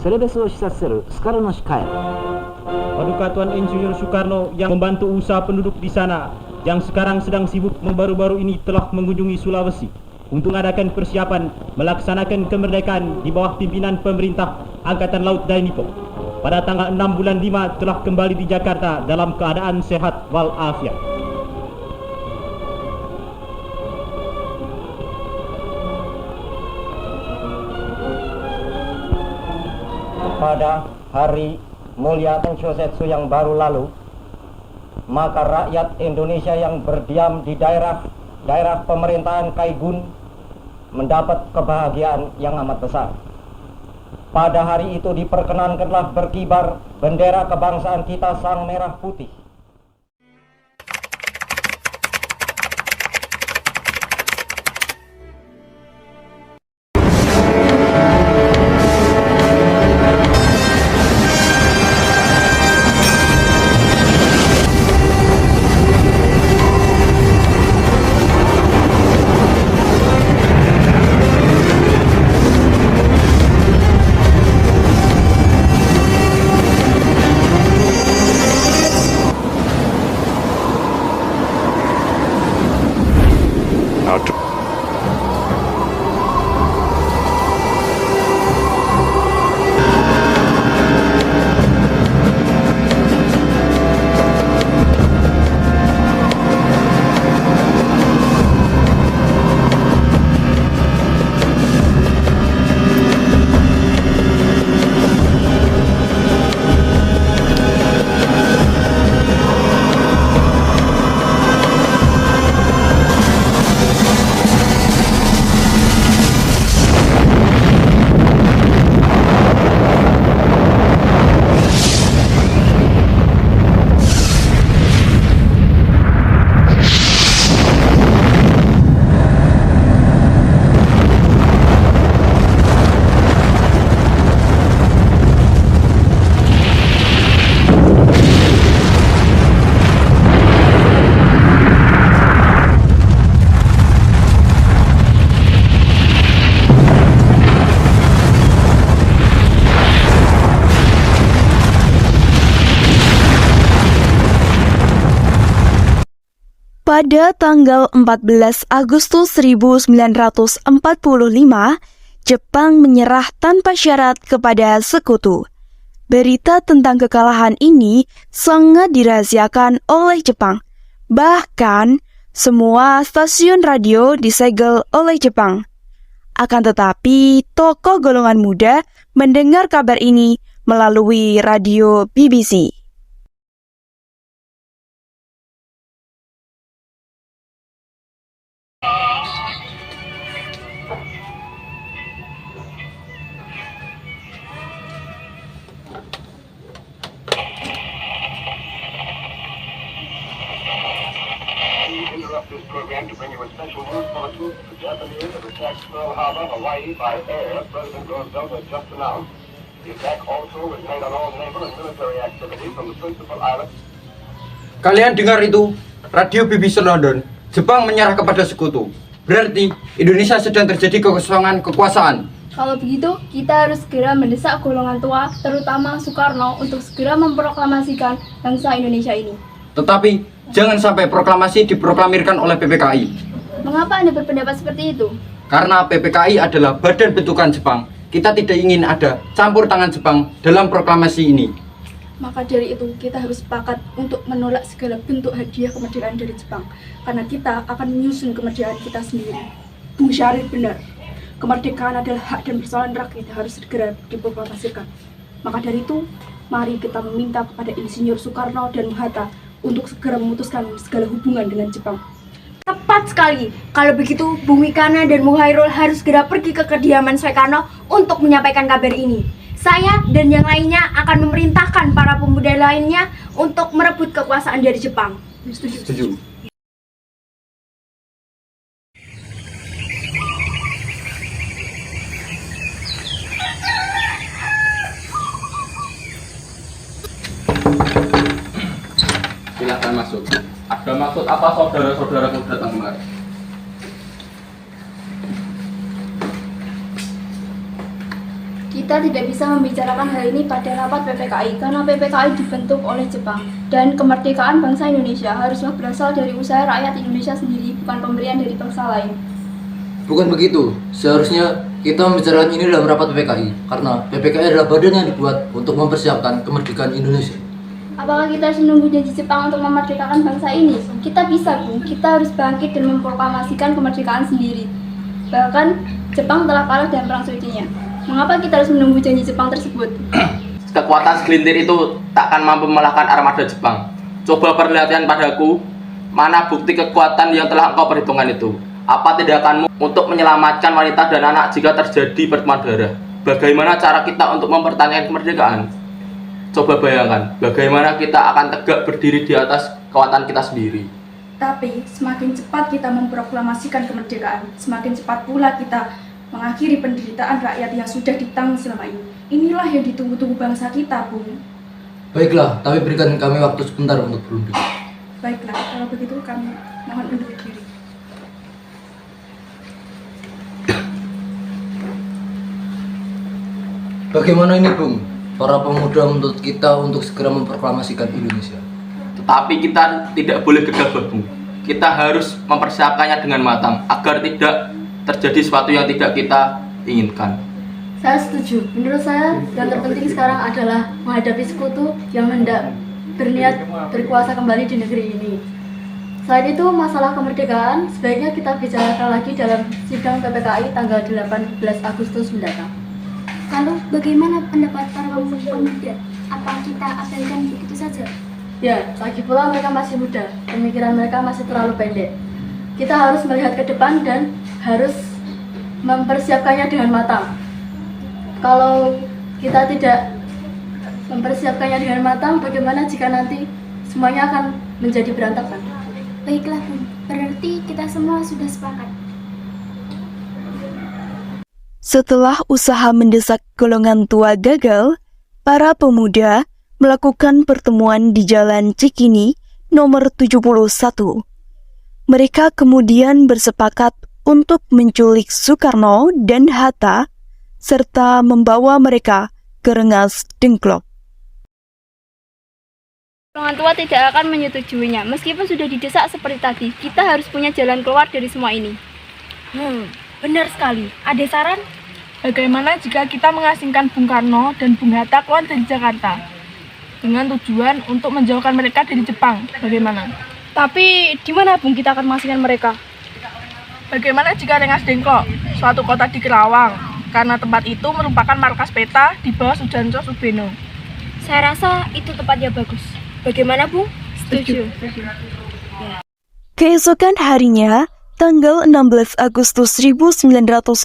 セレベスを視察するスカルノシカエル Paduka Tuan Insinyur Soekarno yang membantu usaha penduduk di sana yang sekarang sedang sibuk baru-baru ini telah mengunjungi Sulawesi untuk mengadakan persiapan melaksanakan kemerdekaan di bawah pimpinan pemerintah Angkatan Laut Dainipo. Pada tanggal 6 bulan 5 telah kembali di Jakarta dalam keadaan sehat walafiat. Pada hari mulia Tenshosetsu yang baru lalu, maka rakyat Indonesia yang berdiam di daerah pemerintahan Kaigun mendapat kebahagiaan yang amat besar. Pada hari itu diperkenankanlah berkibar bendera kebangsaan kita sang merah putih. Pada tanggal 14 Agustus 1945, Jepang menyerah tanpa syarat kepada Sekutu. Berita tentang kekalahan ini sangat dirahasiakan oleh Jepang. Bahkan, semua stasiun radio disegel oleh Jepang. Akan tetapi, tokoh golongan muda mendengar kabar ini melalui radio BBC. This program to bring you a special news bulletin. The Japanese have attacked Pearl Harbor, Hawaii by air. President Roosevelt has just announced. The attack also was made on all naval and military activities from the principal island. Kalian dengar itu? Radio BBC London. Jepang menyerah kepada Sekutu. Berarti Indonesia sedang terjadi kekosongan kekuasaan. Kalau begitu, kita harus segera mendesak golongan tua, terutama Soekarno, untuk segera memproklamasikan bangsa Indonesia ini. Tetapi, jangan sampai proklamasi diproklamirkan oleh PPKI. Mengapa Anda berpendapat seperti itu? Karena PPKI adalah badan bentukan Jepang. Kita tidak ingin ada campur tangan Jepang dalam proklamasi ini. Maka dari itu, kita harus sepakat untuk menolak segala bentuk hadiah kemerdekaan dari Jepang. Karena kita akan menyusun kemerdekaan kita sendiri. Bung Syarif benar. Kemerdekaan adalah hak dan persoalan rakyat yang harus segera diproklamasikan. Maka dari itu, mari kita meminta kepada Insinyur Soekarno dan Hatta untuk segera memutuskan segala hubungan dengan Jepang. Tepat sekali. Kalau begitu, Bung Wikana dan Bung Hairul harus segera pergi ke kediaman Soekarno untuk menyampaikan kabar ini. Saya dan yang lainnya akan memerintahkan para pemuda lainnya untuk merebut kekuasaan dari Jepang. Setuju. Silahkan masuk. Ada maksud apa saudara-saudaraku datang kemari? Tidak kita tidak bisa membicarakan hal ini pada rapat PPKI karena PPKI dibentuk oleh Jepang dan kemerdekaan bangsa Indonesia haruslah berasal dari usaha rakyat Indonesia sendiri, bukan pemberian dari bangsa lain. Bukan begitu, seharusnya kita membicarakan ini dalam rapat PPKI karena PPKI adalah badan yang dibuat untuk mempersiapkan kemerdekaan Indonesia. Apakah kita harus menunggu janji Jepang untuk memerdekakan bangsa ini? Kita bisa, Bung. Kita harus bangkit dan memproklamasikan kemerdekaan sendiri. Bahkan Jepang telah kalah dalam perang sucinya. Mengapa kita harus menunggu janji Jepang tersebut? Kekuatan segelintir itu takkan mampu mengalahkan armada Jepang. Coba perlihatkan padaku, mana bukti kekuatan yang telah engkau perhitungkan itu? Apa tindakanmu untuk menyelamatkan wanita dan anak jika terjadi pertumpahan darah? Bagaimana cara kita untuk mempertahankan kemerdekaan? Coba bayangkan, bagaimana kita akan tegak berdiri di atas kekuatan kita sendiri. Tapi semakin cepat kita memproklamasikan kemerdekaan, semakin cepat pula kita mengakhiri penderitaan rakyat yang sudah ditanggung selama ini. Inilah yang ditunggu-tunggu bangsa kita, Bung. Baiklah, tapi berikan kami waktu sebentar untuk berunding. Baiklah, kalau begitu kami mohon undur diri. Bagaimana ini, Bung? Para pemuda menuntut kita untuk segera memproklamasikan Indonesia. Tetapi kita tidak boleh gegabah, Bung. Kita harus mempersiapkannya dengan matang agar tidak terjadi sesuatu yang tidak kita inginkan. Saya setuju. Menurut saya, yang terpenting sekarang adalah menghadapi sekutu yang hendak berniat berkuasa kembali di negeri ini. Selain itu, masalah kemerdekaan sebaiknya kita bicarakan lagi dalam sidang PPKI tanggal 18 Agustus mendatang. Lalu bagaimana pendapat para pemuda? Apa kita abaikan begitu saja? Ya, lagi pula mereka masih muda, pemikiran mereka masih terlalu pendek. Kita harus melihat ke depan dan harus mempersiapkannya dengan matang. Kalau kita tidak mempersiapkannya dengan matang, bagaimana jika nanti semuanya akan menjadi berantakan? Baiklah, Bung. Berarti kita semua sudah sepakat. Setelah usaha mendesak golongan tua gagal, para pemuda melakukan pertemuan di Jalan Cikini nomor 71. Mereka kemudian bersepakat untuk menculik Soekarno dan Hatta serta membawa mereka ke Rengas Dengklok. Golongan tua tidak akan menyetujuinya. Meskipun sudah didesak seperti tadi, kita harus punya jalan keluar dari semua ini. Benar sekali. Ada saran? Bagaimana jika kita mengasingkan Bung Karno dan Bung Hatta keluar dari Jakarta dengan tujuan untuk menjauhkan mereka dari Jepang? Bagaimana? Tapi di mana, Bung, kita akan mengasingkan mereka? Bagaimana jika Rengas Dengklok, suatu kota di Kerawang, karena tempat itu merupakan markas peta di bawah Sujanto Subeno? Saya rasa itu tempat yang bagus. Bagaimana, Bung? Setuju. Keesokan harinya, tanggal 16 Agustus 1945,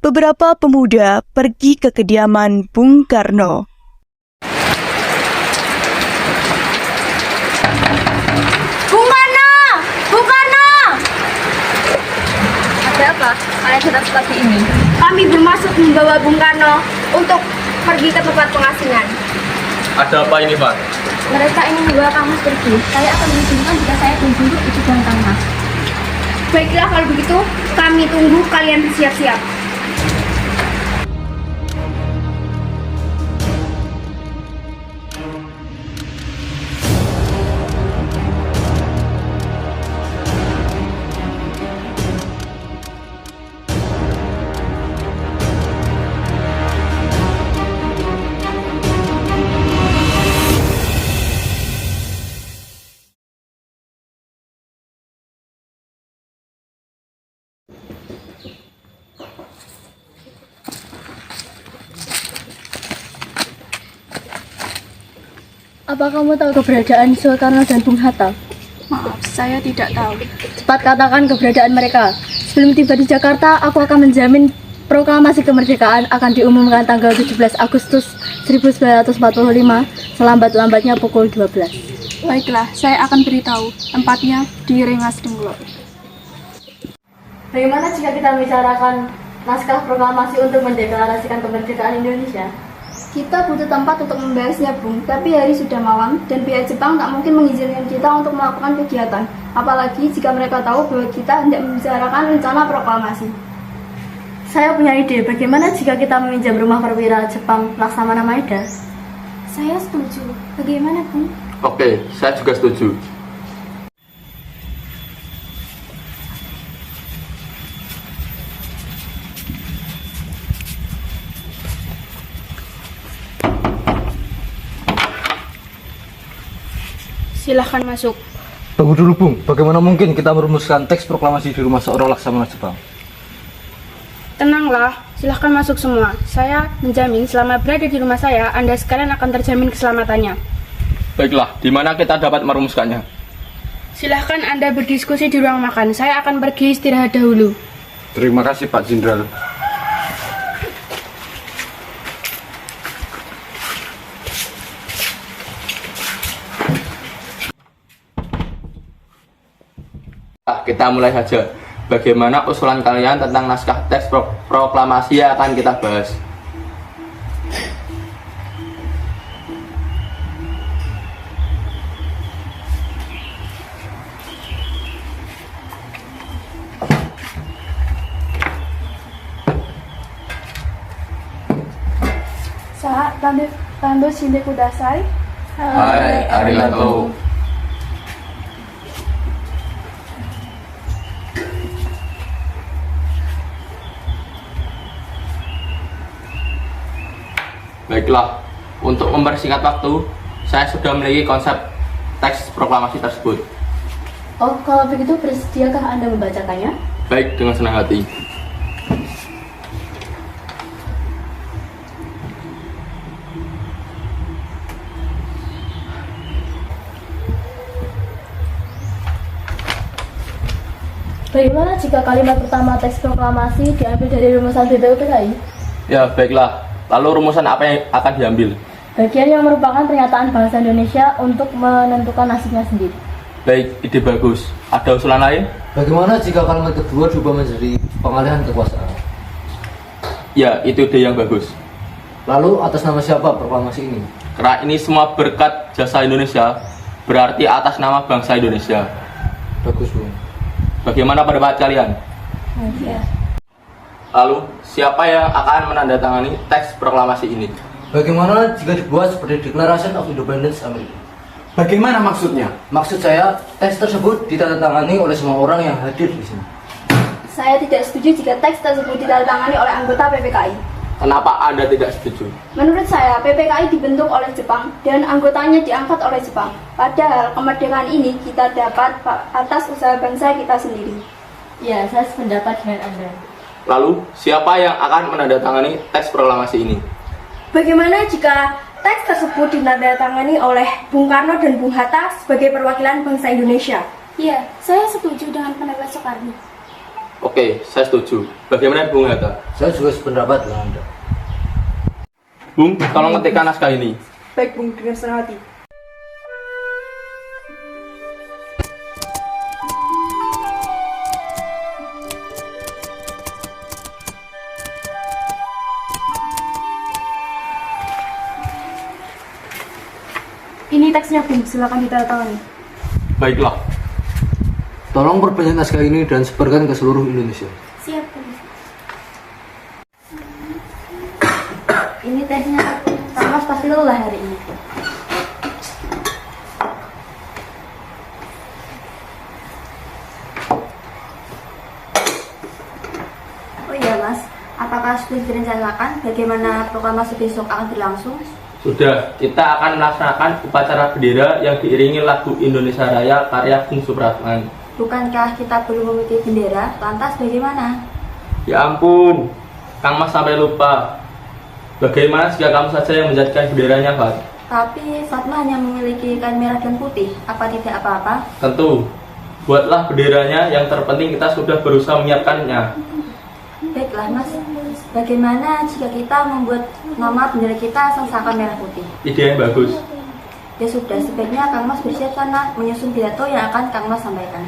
beberapa pemuda pergi ke kediaman Bung Karno. Bung Karno! Bung Karno! Ada apa? Kalian datang pagi ini? Kami bermaksud membawa Bung Karno untuk pergi ke tempat pengasingan. Ada apa ini, Pak? Mereka ingin membawa Kang Mas pergi. Saya akan mengizinkan jika saya duduk di depan Kang Mas. Baiklah, kalau begitu kami tunggu kalian bersiap-siap. Apa kamu tahu keberadaan Soekarno dan Bung Hatta? Maaf, saya tidak tahu. Cepat katakan keberadaan mereka. Sebelum tiba di Jakarta, aku akan menjamin proklamasi kemerdekaan akan diumumkan tanggal 17 Agustus 1945, selambat-lambatnya pukul 12. Baiklah, saya akan beritahu. Tempatnya di Rengas Dengklok. Bagaimana jika kita membicarakan naskah proklamasi untuk mendeklarasikan kemerdekaan Indonesia? Kita butuh tempat untuk membahasnya, Bung. Tapi hari sudah malam dan pihak Jepang tak mungkin mengizinkan kita untuk melakukan kegiatan. Apalagi jika mereka tahu bahwa kita hendak membicarakan rencana proklamasi. Saya punya ide, bagaimana jika kita meminjam rumah perwira Jepang Laksamana Maeda? Saya setuju. Bagaimana, Bung? Oke, saya juga setuju. Silahkan masuk. Tunggu dulu Bung, bagaimana mungkin kita merumuskan teks proklamasi di rumah seorang laksamana Jepang? Tenanglah, silahkan masuk semua. Saya menjamin selama berada di rumah saya, Anda sekalian akan terjamin keselamatannya. Baiklah, di mana kita dapat merumuskannya? Silahkan Anda berdiskusi di ruang makan. Saya akan pergi istirahat dahulu. Terima kasih Pak Jenderal. Kita mulai saja. Bagaimana usulan kalian tentang naskah teks proklamasi yang akan kita bahas? Sa, tando shinde kudasai. Hai, arigatou. Baiklah, untuk mempersingkat waktu, saya sudah memiliki konsep teks proklamasi tersebut. Oh, kalau begitu bersediakah Anda membacakannya? Baik, dengan senang hati. Bagaimana jika kalimat pertama teks proklamasi diambil dari rumusan BPUPKI? Ya, baiklah. Lalu rumusan apa yang akan diambil? Bagian yang merupakan pernyataan bangsa Indonesia untuk menentukan nasibnya sendiri. Baik, ide bagus. Ada usulan lain? Bagaimana jika kalimat kedua diubah menjadi pengalihan kekuasaan? Ya, itu ide yang bagus. Lalu atas nama siapa proklamasi ini? Karena ini semua berkat jasa Indonesia, berarti atas nama bangsa Indonesia. Bagus Bung. Bagaimana pendapat kalian? Ya. Lalu, siapa yang akan menandatangani teks proklamasi ini? Bagaimana jika dibuat seperti Declaration of Independence Amerika? Bagaimana maksudnya? Maksud saya, teks tersebut ditandatangani oleh semua orang yang hadir di sini. Saya tidak setuju jika teks tersebut ditandatangani oleh anggota PPKI. Kenapa Anda tidak setuju? Menurut saya, PPKI dibentuk oleh Jepang dan anggotanya diangkat oleh Jepang. Padahal kemerdekaan ini kita dapat atas usaha bangsa kita sendiri. Ya, saya sependapat dengan Anda. Lalu, siapa yang akan menandatangani teks proklamasi ini? Bagaimana jika teks tersebut ditandatangani oleh Bung Karno dan Bung Hatta sebagai perwakilan bangsa Indonesia? Iya, saya setuju dengan pendapat Soekarno. Oke, saya setuju. Bagaimana Bung Hatta? Saya juga sependapat dengan Anda. Bung, tolong ketikkan naskah ini. Baik, Bung, dengan senang hati. Ini teksnya, Bung. Silakan ditandatangani. Baiklah. Tolong perbanyak naskah ini dan sebarkan ke seluruh Indonesia. Siap, Bung. Ini tehnya, Kang Mas pasti lelah hari ini. Oh iya Mas, apakah sudah direncanakan bagaimana proklamasi besok akan berlangsung? Sudah, kita akan melaksanakan upacara bendera yang diiringi lagu Indonesia Raya karya Bung Supratman. Bukankah kita belum memiliki bendera? Lantas bagaimana? Ya ampun, Kang Mas sampai lupa. Bagaimana jika kamu saja yang menjadikan benderanya, Fat? Tapi Fatma hanya memiliki kain merah dan putih. Apa tidak apa-apa? Tentu. Buatlah benderanya, yang terpenting kita sudah berusaha menyiapkannya. Baiklah Mas, bagaimana jika kita membuat nama bendera kita seakan merah putih? Ide yang bagus. Ya sudah, sebaiknya Kang Mas bersiap sana menyusun pidato yang akan Kang Mas sampaikan.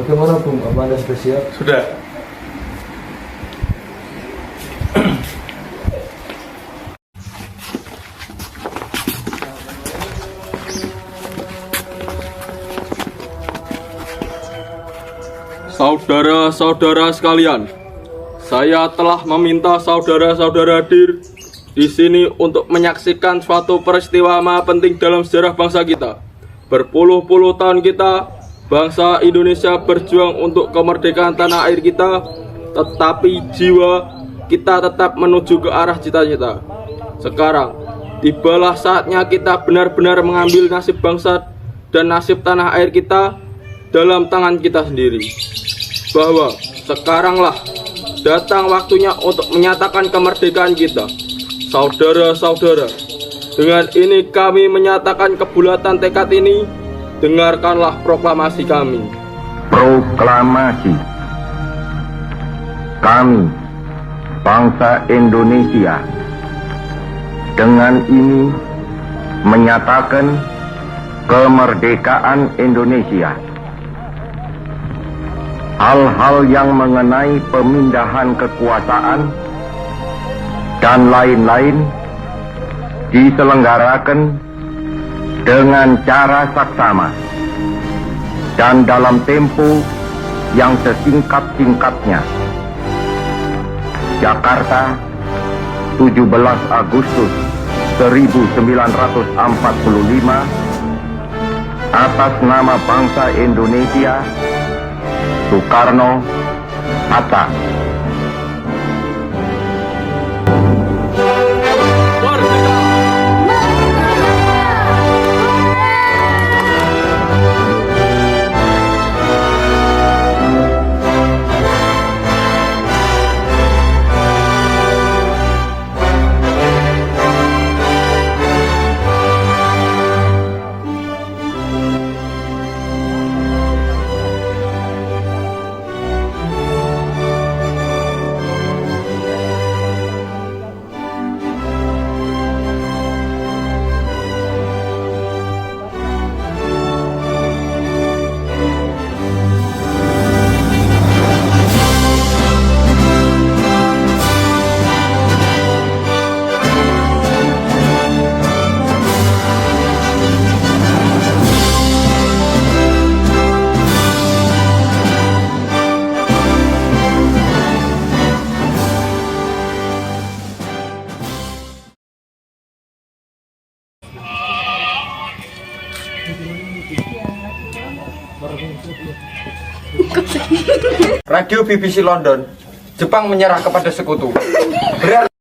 Bagaimana Bung? Apa Anda sudah siap? Sudah. Saudara-saudara sekalian, saya telah meminta saudara-saudara hadir di sini untuk menyaksikan suatu peristiwa penting dalam sejarah bangsa kita. Berpuluh-puluh tahun kita, bangsa Indonesia berjuang untuk kemerdekaan tanah air kita, tetapi jiwa kita tetap menuju ke arah cita-cita. Sekarang, tibalah saatnya kita benar-benar mengambil nasib bangsa dan nasib tanah air kita dalam tangan kita sendiri. Bahwa sekaranglah datang waktunya untuk menyatakan kemerdekaan kita. Saudara-saudara, dengan ini kami menyatakan kebulatan tekad ini. Dengarkanlah proklamasi kami. Proklamasi. Kami, bangsa Indonesia, dengan ini menyatakan kemerdekaan Indonesia. Hal-hal yang mengenai pemindahan kekuasaan dan lain-lain diselenggarakan dengan cara saksama dan dalam tempo yang sesingkat-singkatnya. Jakarta, 17 Agustus 1945, atas nama bangsa Indonesia, Soekarno, Hatta. Radio BBC London, Jepang menyerah kepada sekutu. Berarti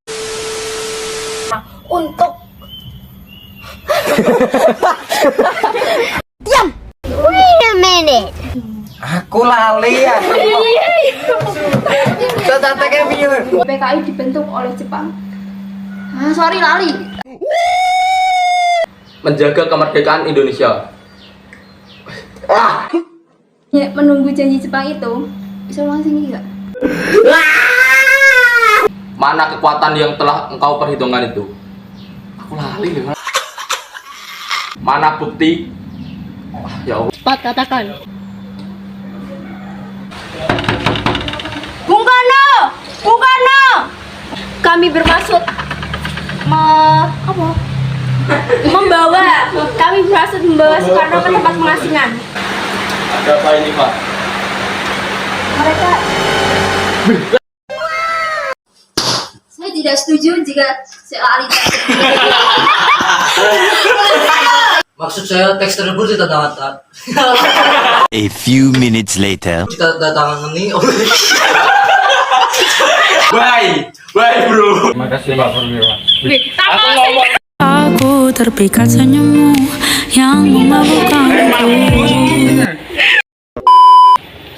Untuk diam. Wait a minute. aku lali ya. PKI dibentuk oleh Jepang. Sorry lali. Menjaga kemerdekaan Indonesia. Ya, menunggu janji Jepang itu. Bisa ulang sini nggak? Mana kekuatan yang telah engkau perhitungkan itu? Aku lali. Mana bukti? Ya Allah. Cepat katakan. Bung Karno! Bung Karno! Kami bermaksud membawa Soekarno ke tempat pengasingan. Ada apa ini, Pak? Saya tidak setuju jika sealita. Maksud saya teks tersebut ditandatangani. A few minutes later. Ditandatangani. Bye bro. Terima kasih Pak Perwira. Aku terpikat senyummu yang memabukkanku.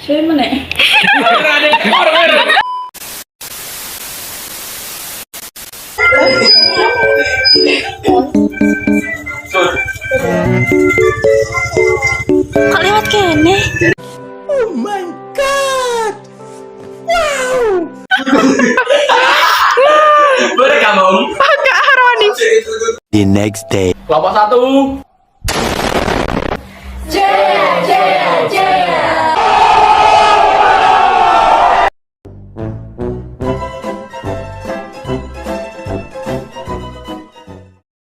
Saya mana? Kok lewat kene? Oh my god! Wow! Boleh kamu? Agak harmonis. The next day. Kelompok 1. Jaya, jaya, jaya.